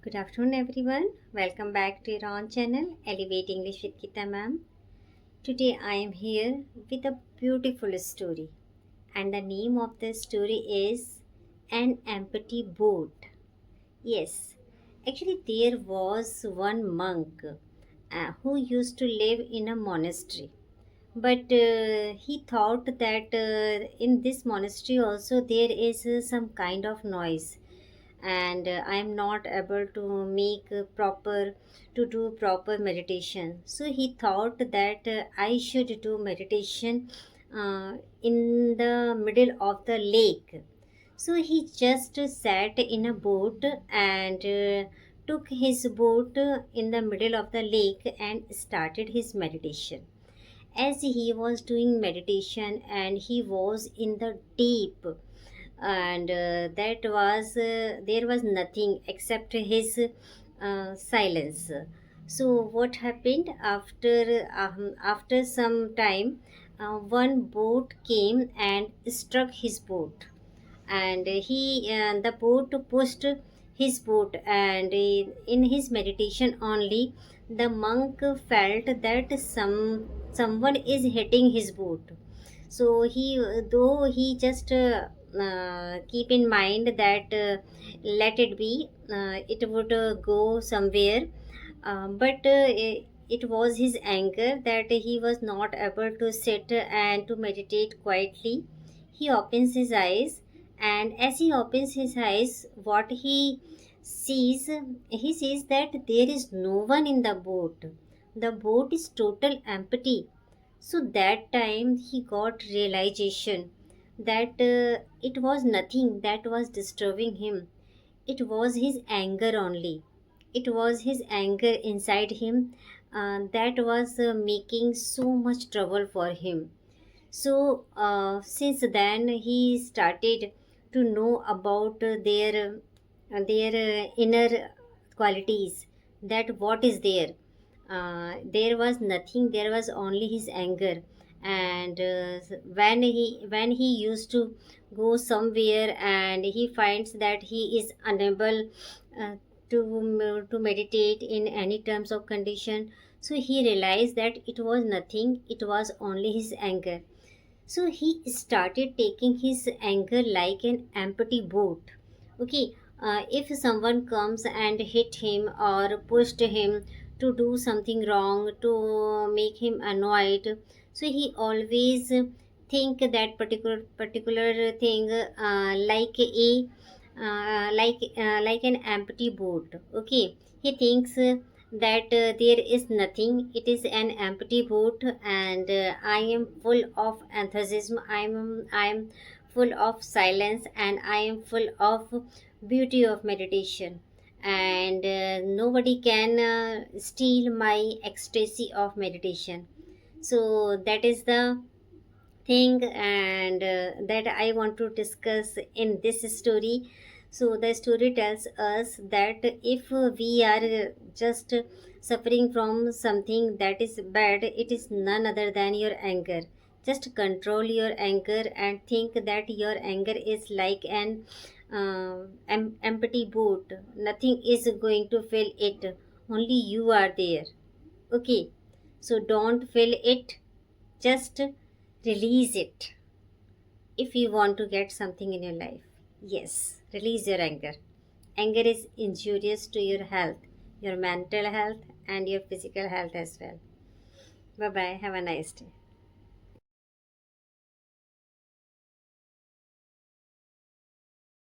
Good afternoon, everyone. Welcome back to your own channel, Elevate English with Kita Ma'am. Today I am here with a beautiful story, and the name of the story is An Empty Boat. Yes, actually, there was one monk who used to live in a monastery. But he thought that in this monastery also there is some kind of noise, and I am not able to make proper to do proper meditation. So he thought that I should do meditation in the middle of the lake. So he just sat in a boat and took his boat in the middle of the lake and started his meditation. As he was doing meditation and he was in the deep, and that was there was nothing except his silence. So what happened after some time, one boat came and struck his boat, and the boat pushed his boat, and in his meditation only the monk felt that someone is hitting his boat. So he, though he just keep in mind that let it be, it would go somewhere, but it was his anger that he was not able to sit and to meditate quietly. He opens his eyes, and as he opens his eyes, what sees he sees that there is no one in the boat. The boat is total empty. So that time he got realization that it was nothing that was disturbing him. It was his anger only. It was his anger inside him that was making so much trouble for him. So since then he started to know about their inner qualities, that what is there. There was nothing, there was only his anger. And when he used to go somewhere and he finds that he is unable uh, to meditate in any terms of condition, so he realized that it was nothing, it was only his anger. So he started taking his anger like an empty boat. Okay, if someone comes and hit him or pushed him to do something wrong, to make him annoyed, so he always think that particular thing like an empty boat. Okay, he thinks that there is nothing, it is an empty boat, and I am full of enthusiasm, I am full of silence, and I am full of beauty of meditation, and nobody can steal my ecstasy of meditation. So that is the thing, and that I want to discuss in this story. So the story tells us that if we are just suffering from something that is bad, it is none other than your anger. Just control your anger and think that your anger is like an empty boat. Nothing is going to fill it. Only you are there. Okay. So don't fill it. Just release it if you want to get something in your life. Yes, release your anger. Anger is injurious to your health, your mental health, and your physical health as well. Bye bye. Have a nice day.